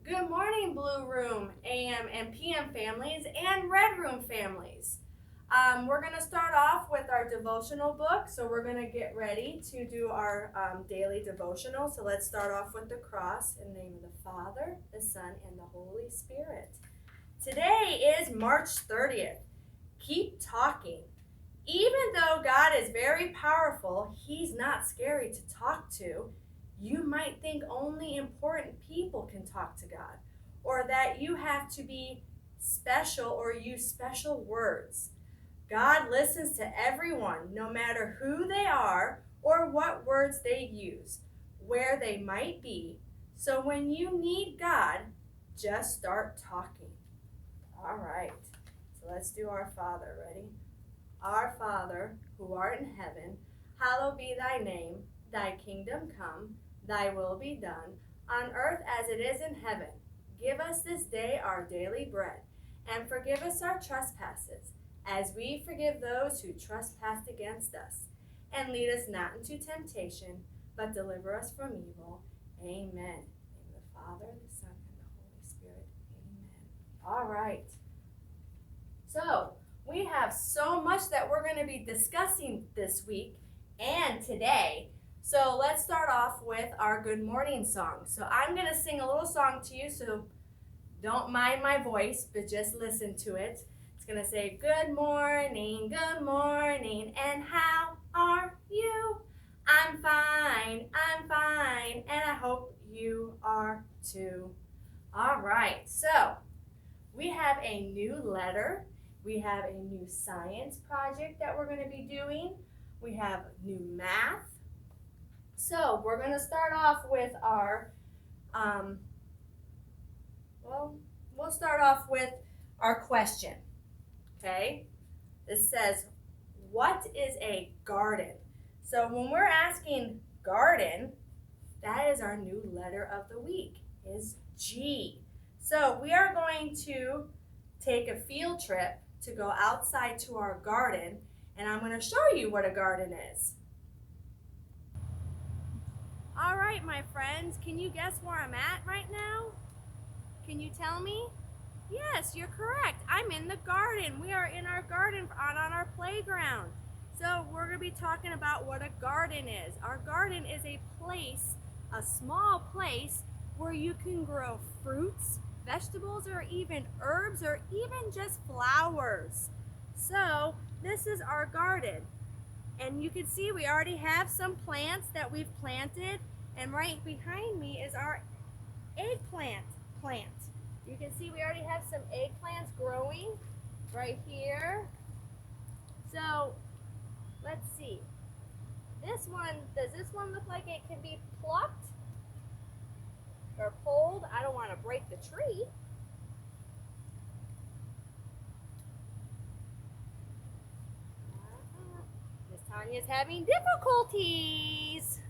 Good morning, Blue Room, AM and PM families, and Red Room families. We're going to start off with our devotional book. So, we're going to get ready to do our daily devotional. So, let's start off with the cross in the name of the Father, the Son, and the Holy Spirit. Today is March 30th. Keep talking. Even though God is very powerful, He's not scary to talk to. You might think only important people can talk to God, or that you have to be special or use special words. God listens to everyone, no matter who they are or what words they use, where they might be. So when you need God, just start talking. All right, so let's do our Father. Ready? Our Father, who art in heaven, hallowed be thy name. Thy kingdom come, thy will be done, on earth as it is in heaven. Give us this day our daily bread, and forgive us our trespasses, as we forgive those who trespass against us. And lead us not into temptation, but deliver us from evil. Amen. In the name of the Father, the Son, and the Holy Spirit. Amen. All right. So, we have so much that we're going to be discussing this week and today. So let's start off with our good morning song. So I'm going to sing a little song to you, so don't mind my voice, but just listen to it. It's going to say, good morning, and how are you? I'm fine, and I hope you are too. All right, so we have a new letter. We have a new science project that we're going to be doing. We have new math. So we're going to start off with our, we'll start off with our question, okay? This says, what is a garden? So when we're asking garden, that is our new letter of the week, is G. So we are going to take a field trip to go outside to our garden, and I'm going to show you what a garden is. All right, my friends, can you guess where I'm at right now? Can you tell me? Yes, you're correct. I'm in the garden. We are in our garden on our playground. So we're going to be talking about what a garden is. Our garden is a place, a small place, where you can grow fruits, vegetables, or even herbs, or even just flowers. So this is our garden. And you can see we already have some plants that we've planted, and right behind me is our eggplant plant. You can see we already have some eggplants growing right here. So let's see. This one, does this one look like it can be plucked or pulled? I don't want to break the tree. Miss Tanya's having difficulties.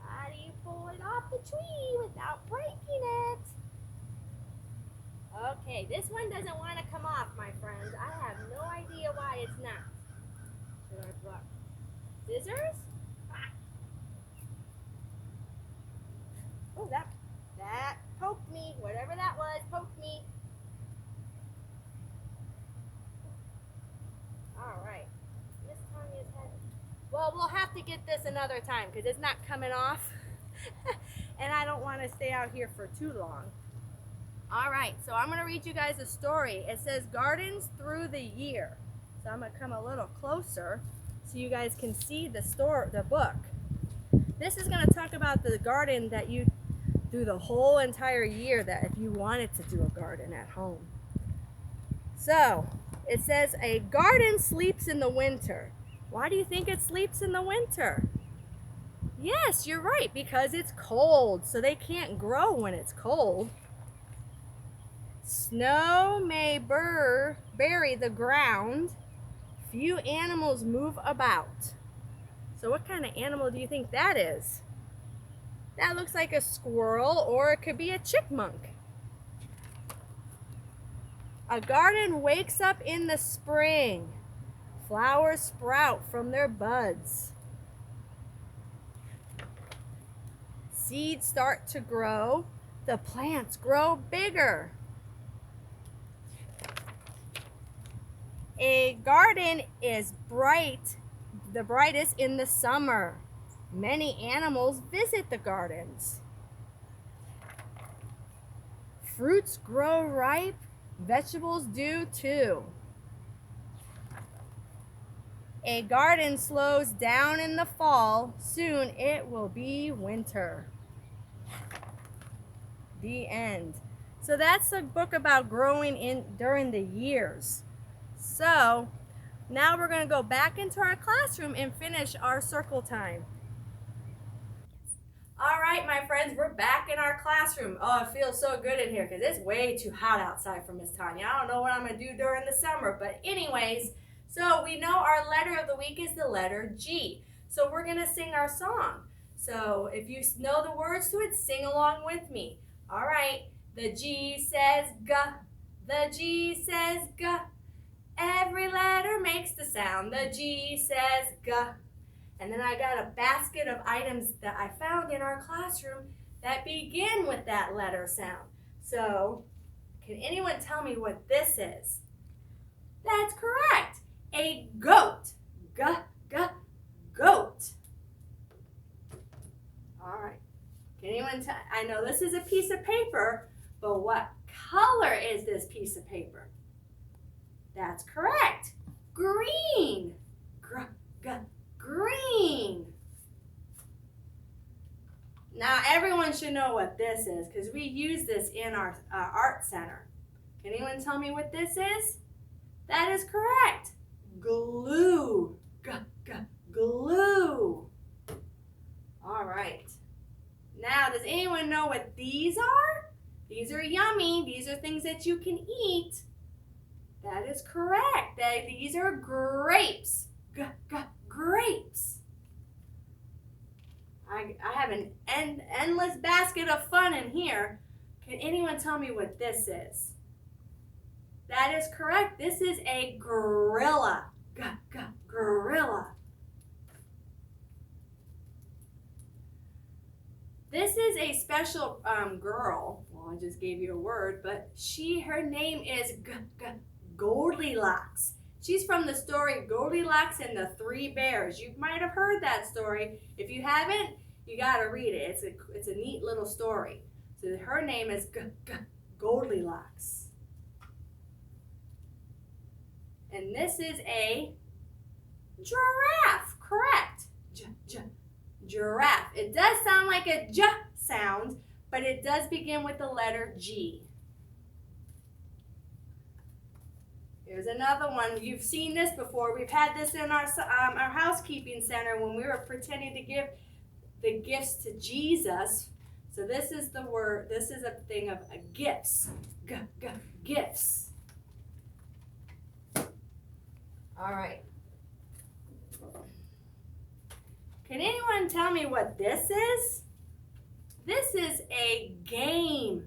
How do you pull it off the tree without breaking it? Okay, this one doesn't want to come off, my friends. I have no idea why it's not. Should I pluck scissors? Ah. Oh, that poked me. Whatever that was, poked me. All right. Miss Tanya's head. Well, we'll have to get this another time because it's not coming off. And I don't want to stay out here for too long. All right, so I'm going to read you guys a story. It says Gardens Through the Year. So I'm going to come a little closer so you guys can see the book. This is going to talk about the garden that you do the whole entire year, that if you wanted to do a garden at home. So it says a garden sleeps in the winter. Why do you think it sleeps in the winter? Yes, you're right, because it's cold, so they can't grow when it's cold. Snow may bury the ground. Few animals move about. So what kind of animal do you think that is? That looks like a squirrel, or it could be a chipmunk. A garden wakes up in the spring. Flowers sprout from their buds. Seeds start to grow. the plants grow bigger. A garden is the brightest in the summer. Many animals visit the gardens. Fruits grow ripe, vegetables do too. A garden slows down in the fall, soon it will be winter. The end. So that's a book about growing in during the years. So now we're going to go back into our classroom and finish our circle time. All right, my friends, we're back in our classroom. Oh, it feels so good in here because it's way too hot outside for Miss Tanya. I don't know what I'm going to do during the summer, but anyways, so we know our letter of the week is the letter G. So we're going to sing our song. So if you know the words to it, sing along with me. All right, the G says G, the G says G. Every letter makes the sound. The G says G. And then I got a basket of items that I found in our classroom that begin with that letter sound. So, can anyone tell me what this is? That's correct. A goat. G, g, goat. All right. Can anyone tell? I know this is a piece of paper, but what color is this piece of paper? That's correct. Green. Gr, g, green. Now everyone should know what this is because we use this in our art center. Can anyone tell me what this is? That is correct. Glue. G, g, glue. All right. Now, does anyone know what these are? These are yummy. These are things that you can eat. That is correct. These are grapes. G, g, grapes. I have an endless basket of fun in here. Can anyone tell me what this is? That is correct. This is a gorilla. G, g, gorilla. This is a special girl. Well, I just gave you a word, but her name is Goldilocks. She's from the story Goldilocks and the Three Bears. You might have heard that story. If you haven't, you got to read it. It's a neat little story. So her name is Goldilocks. And this is a giraffe, correct? Giraffe. It does sound like a J sound, but it does begin with the letter G. Here's another one. You've seen this before. We've had this in our housekeeping center when we were pretending to give the gifts to Jesus. So this is the word. This is a thing of gifts. Gifts. All right. Can anyone tell me what this is? This is a game.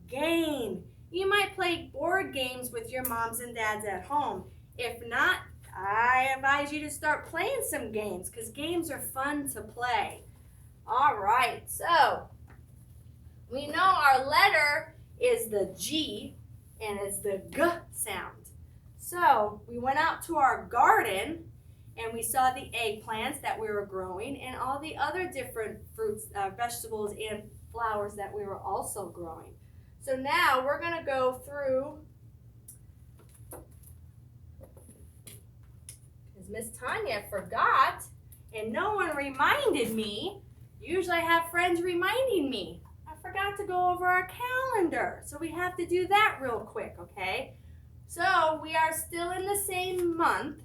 Game. You might play board games with your moms and dads at home. If not, I advise you to start playing some games because games are fun to play. All right, so we know our letter is the G and it's the G sound. So we went out to our garden and we saw the eggplants that we were growing and all the other different fruits, vegetables, and flowers that we were also growing. So now we're going to go through, because Miss Tanya forgot and no one reminded me. Usually I have friends reminding me. I forgot to go over our calendar. So we have to do that real quick, okay? So we are still in the same month.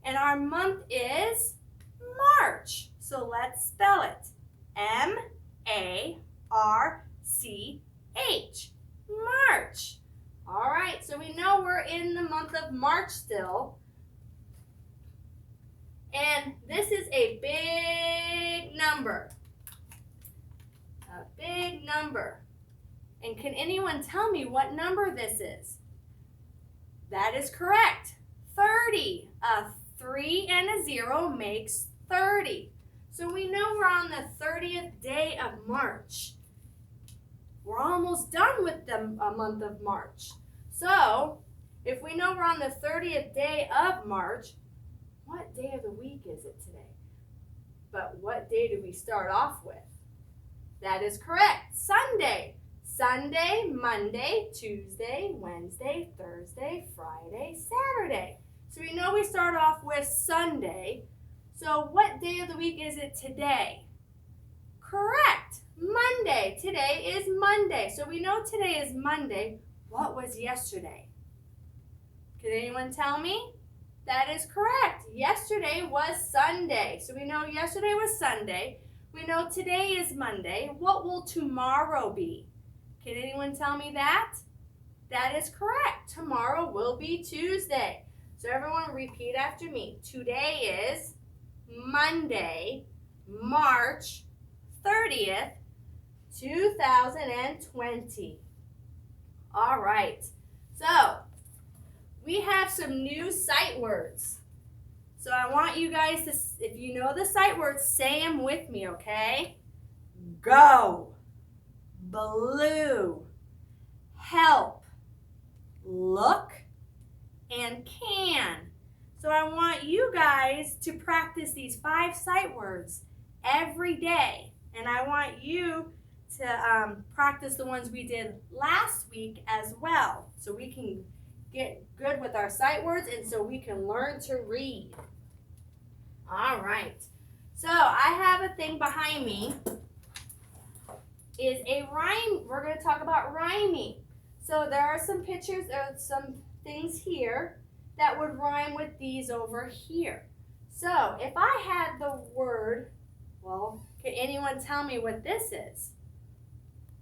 And our month is March. So let's spell it. M-A-R-C-H. March. All right, so we know we're in the month of March still. And this is a big number. A big number. And can anyone tell me what number this is? That is correct. 30. A 3 and a 0 makes 30. So we know we're on the 30th day of March. we're almost done with the month of March. So, if we know we're on the 30th day of March, what day of the week is it today? But what day do we start off with? That is correct, Sunday. Sunday, Monday, Tuesday, Wednesday, Thursday, Friday, Saturday. So we know we start off with Sunday. So what day of the week is it today? Correct, Monday. Today is Monday. So we know today is Monday. What was yesterday? Can anyone tell me? That is correct. Yesterday was Sunday. So we know yesterday was Sunday. We know today is Monday. What will tomorrow be? Can anyone tell me that? That is correct. Tomorrow will be Tuesday. So everyone repeat after me. Today is Monday, March 30th, 2020. All right. So we have some new sight words. So I want you guys to, if you know the sight words, say them with me, okay? Go, blue, help, look, and can. So I want you guys to practice these 5 sight words every day. And I want you to practice the ones we did last week as well. So we can get good with our sight words and so we can learn to read. All right. So I have a thing behind me. Is a rhyme. We're going to talk about rhyming. So there are some pictures of some things here that would rhyme with these over here. So if I had the word, well, can anyone tell me what this is?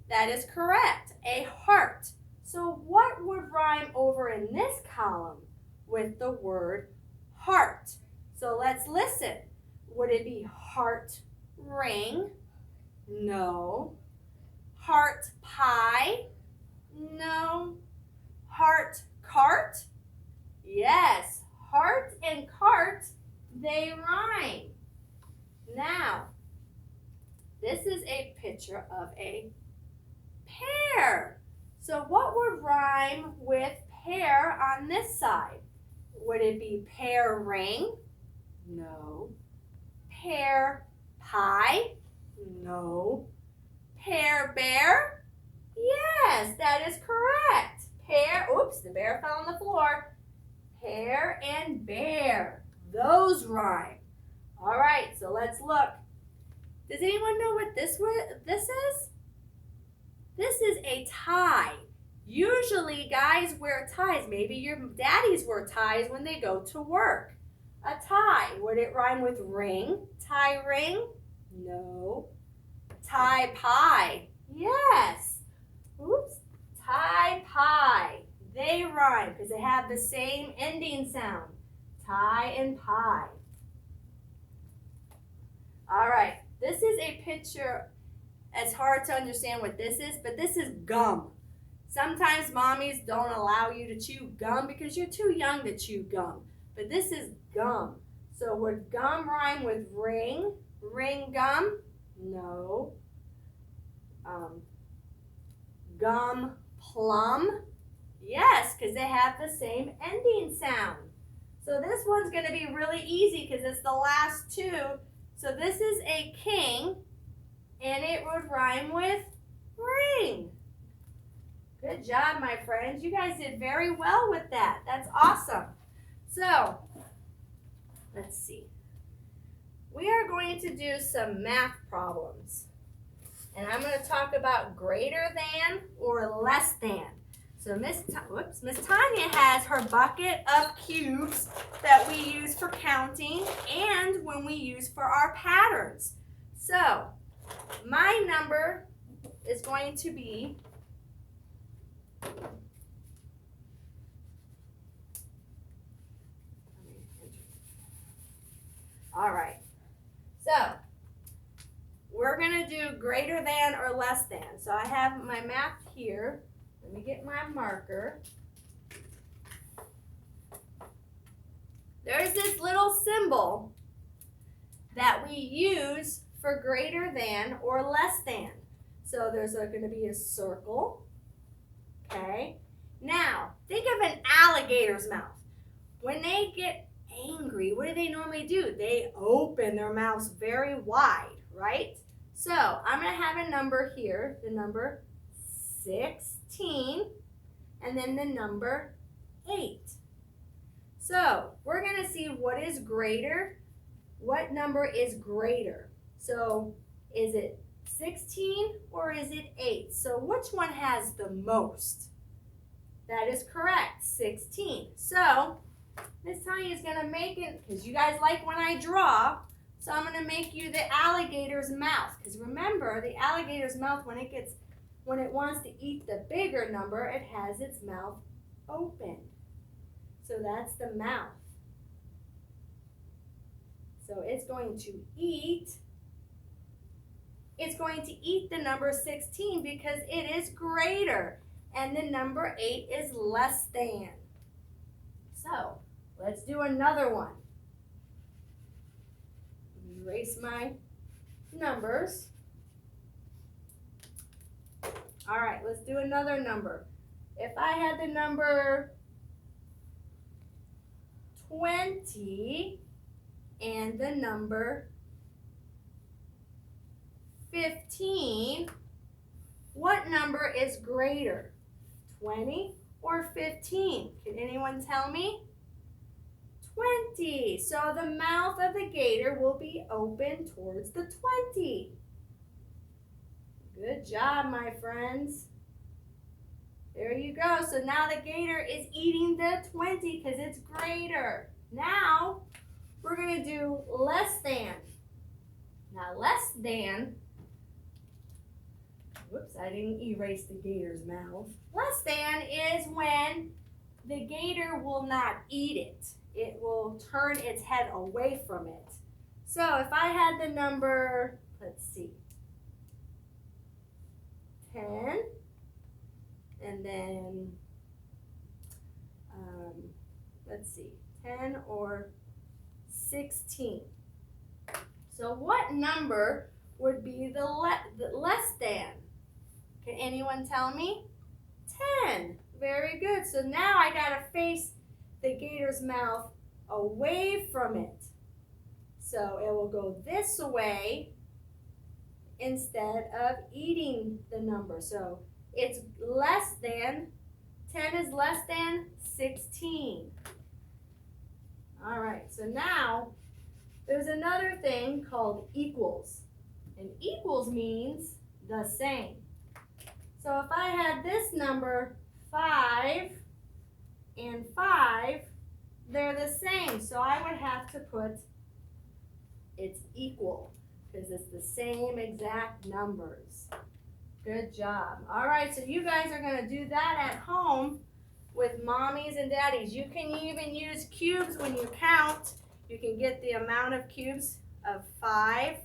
That is correct, a heart. So what would rhyme over in this column with the word heart? So let's listen. Would it be heart ring? No. Heart pie? No. Heart cart? Yes. Heart and cart, they rhyme. Now, this is a picture of a pear. So what would rhyme with pear on this side? Would it be pear ring? No. Pear pie? No. Pear bear? Yes, that is correct. Pear, oops, the bear fell on the floor. Pear and bear, those rhyme. All right, so let's look. Does anyone know what this is? This is a tie. Usually guys wear ties. Maybe your daddies wear ties when they go to work. A tie, would it rhyme with ring? Tie ring? No. Tie pie? Yes. Oops. Tie pie. They rhyme because they have the same ending sound. Tie and pie. All right. This is a picture. It's hard to understand what this is, but this is gum. Sometimes mommies don't allow you to chew gum because you're too young to chew gum. But this is gum. So would gum rhyme with ring? Ring gum? No. Gum plum? Yes, because they have the same ending sound. So this one's going to be really easy because it's the last two. So this is a king, and it would rhyme with ring. Good job, my friends. You guys did very well with that. That's awesome. So, let's see. We are going to do some math problems. And I'm going to talk about greater than or less than. So Miss Tanya has her bucket of cubes that we use for counting and when we use for our patterns. So my number is going to be all right. So we're going to do greater than or less than. So I have my math here. Let me get my marker. There's this little symbol that we use for greater than or less than. So there's going to be a circle. Okay. Now, think of an alligator's mouth. When they get angry, what do they normally do? They open their mouths very wide, right? So I'm going to have a number here, the number 16, and then the number 8. So we're going to see what is greater. What number is greater? So is it 16 or is it 8? So which one has the most? That is correct, 16. So Miss Tanya is going to make it, because you guys like when I draw, so I'm going to make you the alligator's mouth. Because remember, the alligator's mouth, when it wants to eat the bigger number, it has its mouth open. So that's the mouth. So it's going to eat the number 16 because it is greater. And the number 8 is less than. So let's do another one. Erase my numbers. All right, let's do another number. If I had the number 20 and the number 15, what number is greater? 20 or 15? Can anyone tell me? 20. So the mouth of the gator will be open towards the 20. Good job, my friends. There you go. So now the gator is eating the 20 because it's greater. Now we're going to do less than. Now less than, whoops, I didn't erase the gator's mouth. Less than is when the gator will not eat it. It will turn its head away from it. So if I had the number, let's see, 10, and then, let's see, 10 or 16. So what number would be the less than? Can anyone tell me? 10. Very good. So now I got to face the gator's mouth away from it. So it will go this way instead of eating the number. So it's less than, 10 is less than 16. All right, so now there's another thing called equals. And equals means the same. So if I had this number 5 and 5, they're the same. So I would have to put it's equal because it's the same exact numbers. Good job. All right, so you guys are going to do that at home with mommies and daddies. You can even use cubes when you count. You can get the amount of cubes of 5.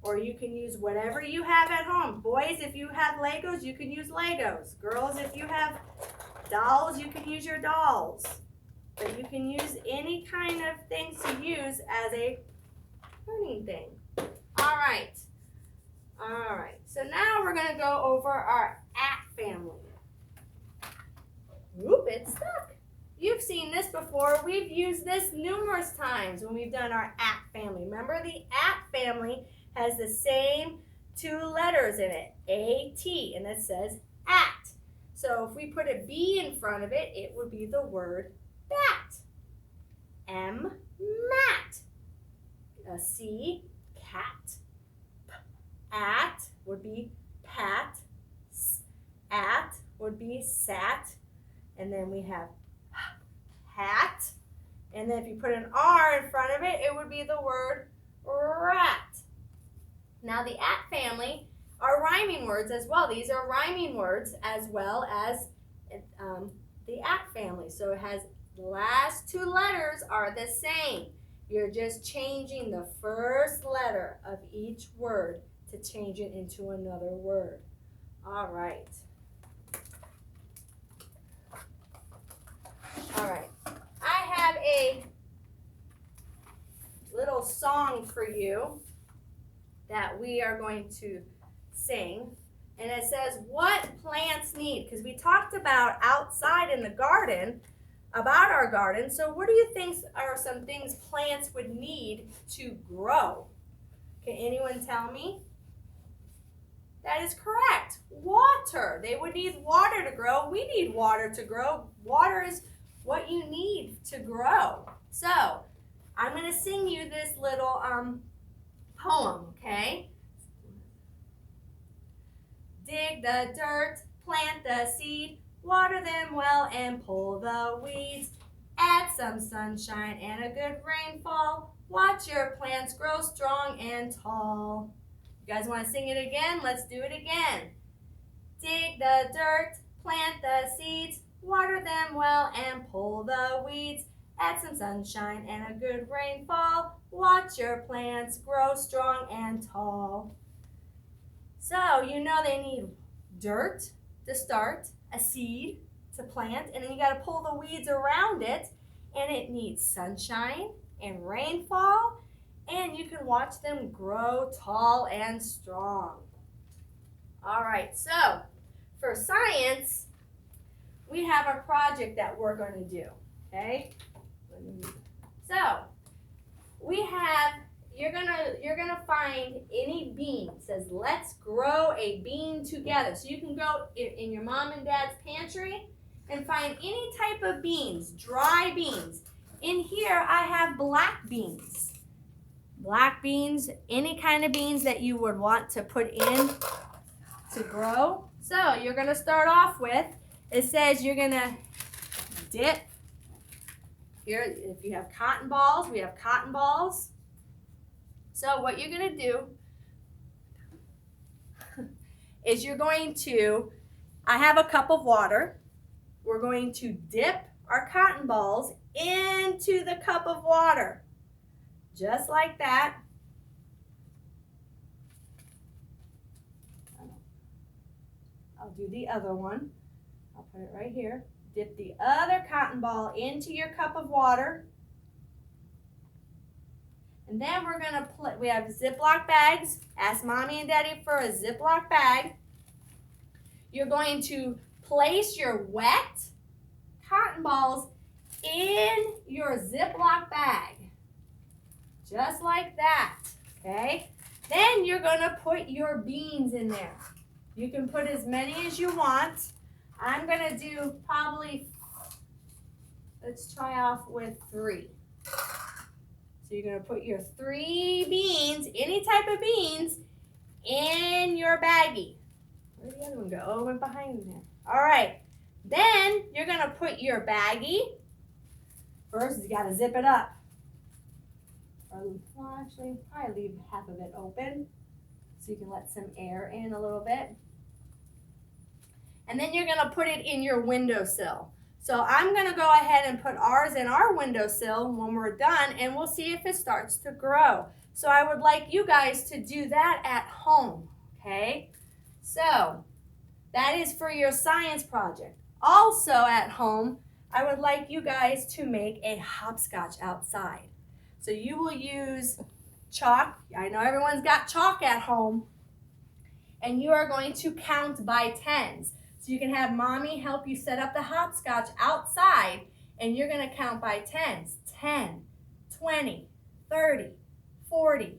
Or you can use whatever you have at home. Boys, if you have Legos, you can use Legos. Girls, if you have dolls, you can use your dolls. But you can use any kind of things to use as a learning thing. All right. All right. So now we're going to go over our at family. Whoop, it's stuck. You've seen this before. We've used this numerous times when we've done our at family. Remember, the at family has the same 2 letters in it, A-T, and it says at. So if we put a B in front of it, it would be the word bat. M, mat. A C, cat. P, at would be pat. S, at would be sat. And then we have hat. And then if you put an R in front of it, it would be the word rat. Now the at family are rhyming words as well. These are rhyming words as well as the at family. So it has the last 2 letters are the same. You're just changing the first letter of each word to change it into another word. All right. All right. I have a little song for you that we are going to sing. And it says, what plants need? Because we talked about outside in the garden, about our garden. So what do you think are some things plants would need to grow? Can anyone tell me? That is correct. Water. They would need water to grow. We need water to grow. Water is what you need to grow. So I'm going to sing you this little poem, okay? Dig the dirt, plant the seed, water them well and pull the weeds. Add some sunshine and a good rainfall. Watch your plants grow strong and tall. You guys want to sing it again? Let's do it again. Dig the dirt, plant the seeds, water them well and pull the weeds. Add some sunshine and a good rainfall. Watch your plants grow strong and tall. So you know they need dirt to start, a seed to plant, and then you got to pull the weeds around it, and it needs sunshine and rainfall, and you can watch them grow tall and strong. All right, so for science, we have a project that we're going to do, okay? So we have, you're gonna find any bean. It says, let's grow a bean together. So you can go in your mom and dad's pantry and find any type of beans, dry beans. In here, I have black beans. Black beans, any kind of beans that you would want to put in to grow. So you're gonna start off with, it says you're gonna dip. Here, if you have cotton balls, we have cotton balls. So what you're gonna do is you're going to, I have a cup of water. We're going to dip our cotton balls into the cup of water. Just like that. I'll do the other one. I'll put it right here. Dip the other cotton ball into your cup of water. And then we're going to we have Ziploc bags. Ask Mommy and Daddy for a Ziploc bag. You're going to place your wet cotton balls in your Ziploc bag. Just like that, okay? Then you're going to put your beans in there. You can put as many as you want. I'm going to do probably, let's try off with 3. So you're going to put your 3 beans, any type of beans, in your baggie. Where'd the other one go? Oh, it went behind there. All right. Then you're going to put your baggie. First, you got to zip it up. Well, actually, probably leave half of it open so you can let some air in a little bit. And then you're going to put it in your windowsill. So I'm going to go ahead and put ours in our windowsill when we're done, and we'll see if it starts to grow. So I would like you guys to do that at home, okay? So that is for your science project. Also at home, I would like you guys to make a hopscotch outside. So you will use chalk. I know everyone's got chalk at home. And you are going to count by tens. So you can have Mommy help you set up the hopscotch outside, and you're going to count by tens. 10, 20, 30, 40,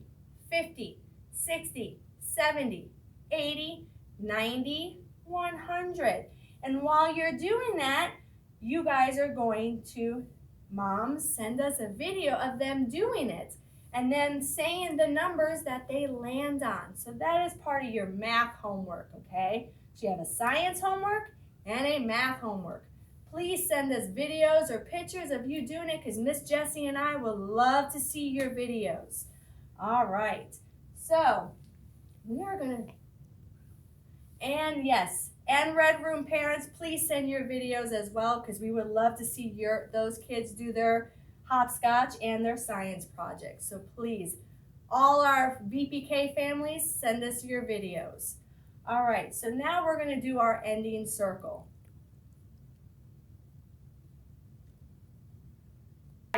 50, 60, 70, 80, 90, 100. And while you're doing that, you guys are going to, moms, send us a video of them doing it and then saying the numbers that they land on. So that is part of your math homework, okay? So you have a science homework and a math homework. Please send us videos or pictures of you doing it because Miss Jessie and I would love to see your videos. All right, so we are gonna, and yes, and Red Room parents, please send your videos as well because we would love to see those kids do their hopscotch and their science projects. So please, all our VPK families, send us your videos. All right, so now we're gonna do our ending circle.